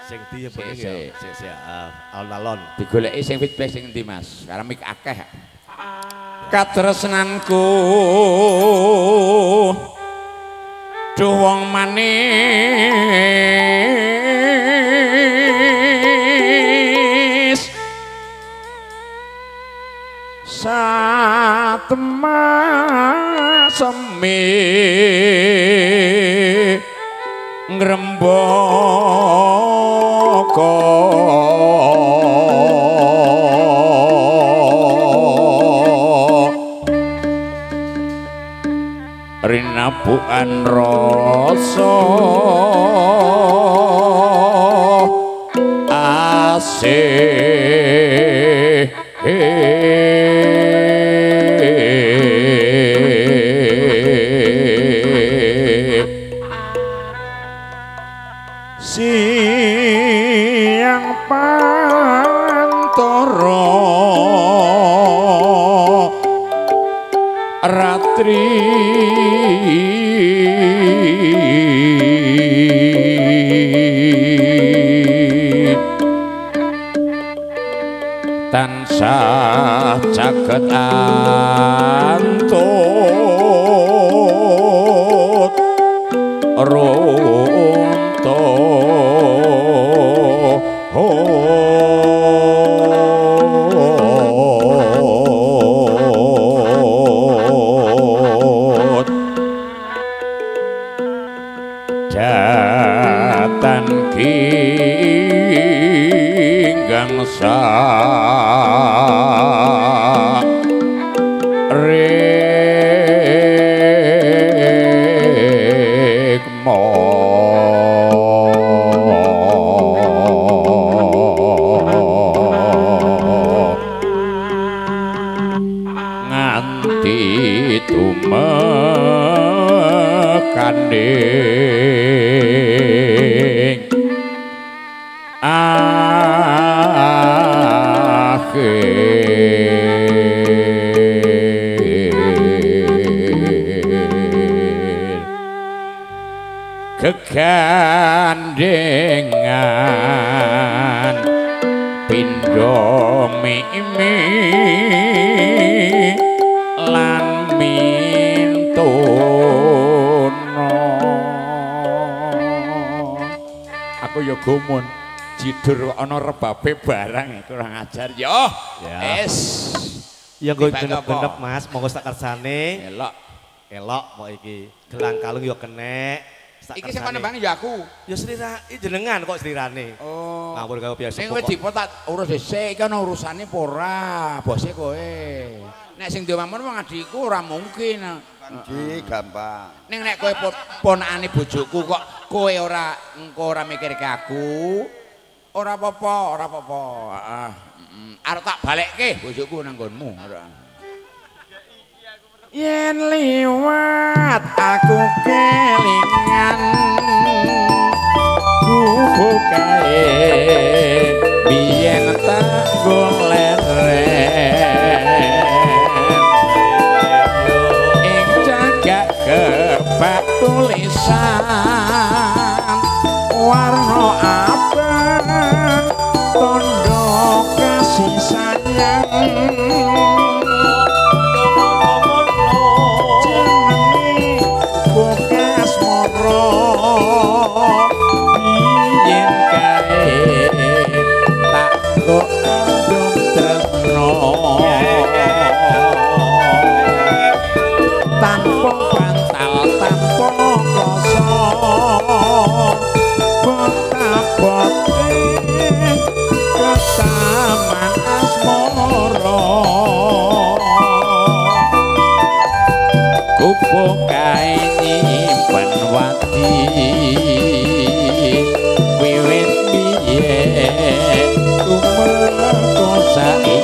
Sing ndi ya bener ya? Sik alon-alon. Digoleki sing feedback sing endi Mas? Karena mik akeh. Katresnanku duh wong manis satema semi ngrembaka rinapukan rasa asih siang pantoro ratri tansah jagat antut runtuh jatan kinggang rekmo nganti tumekanding kegandengan pindho mimi lan mintono aku ya gumun jidur ana rebabe barang kurang ajar yo es ya gue genep-genep Mas monggo sak kersane elok mau iki gelang kalung yo kenek. Iki sing panembang ya aku. Ya slira jenengan kok slirane. Oh. Ngawur kaya biasa. Sing wis dipotat urus dhisik iki ana urusane apa ora? Bose kowe. Nek sing diwamon wong adikku ora mungkin. Iki gampang. Ning nek kowe ponakane bojoku kok kowe ora engko ora mikirke aku. Ora apa-apa, ora apa-apa. Heeh. Arep tak balekke bojoku nang nggonmu. Yen liwat aku kelingan ku kae biyen tak goleren ing jagak kebak tulisan warna abang tondo kasih sayang biyen kae tak kok andung tresno tanpa bantal tanpa koso bota-bote kesaman asmara kupo kae nyimpen wati wiwit biyen tumeka saiki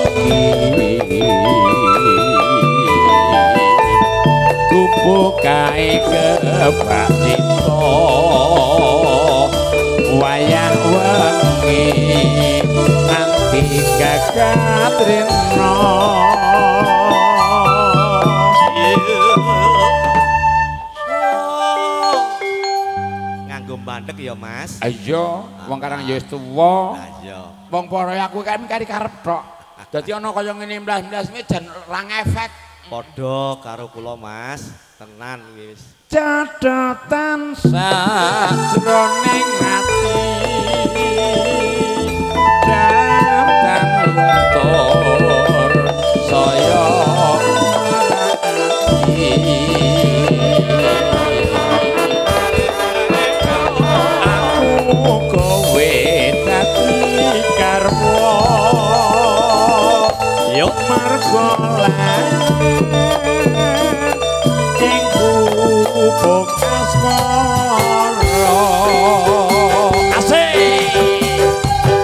kupo kae kebak cinta wayah wengi nganti gagat rena mandek ya Mas. Ayo, wong karang ya wis tuwa. Lah iya. Wong para aku kan kari karep tok. Dadi ana kaya ngene mblas-mblas jan ora ngefek. Padha karo kula Mas, tenan wis. Cathatan sajroning ati datan luntur saya ati aku kowe dadi karwa yo marga Buk asmara asik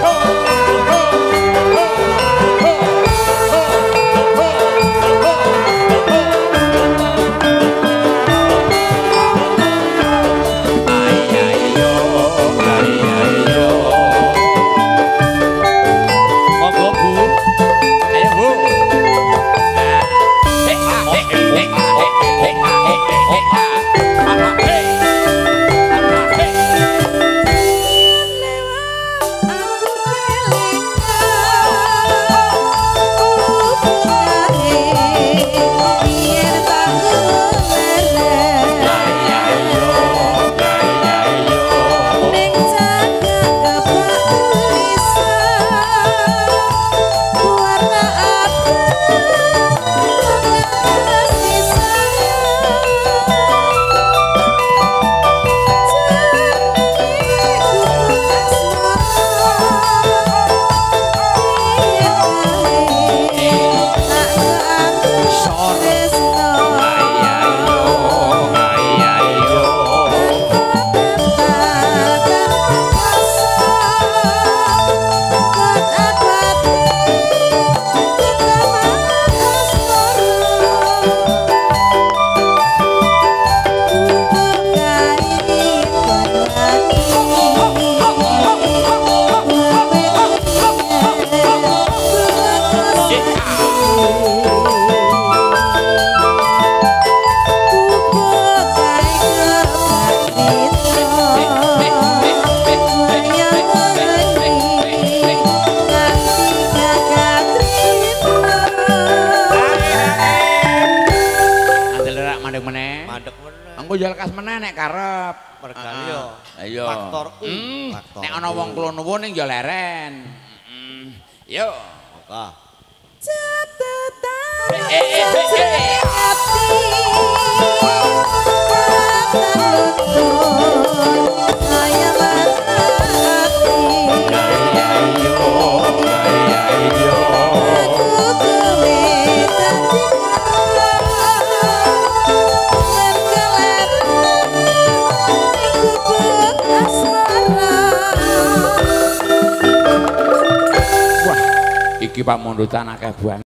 ayo monggo Bu ayo Bu Engko yo lekas meneh nek karep. Mergane yo. Ayo. Faktor U. Nek ana wong kula nuwun ning yo leren. Yo. Monggo. Iki pamundutan akeh banget.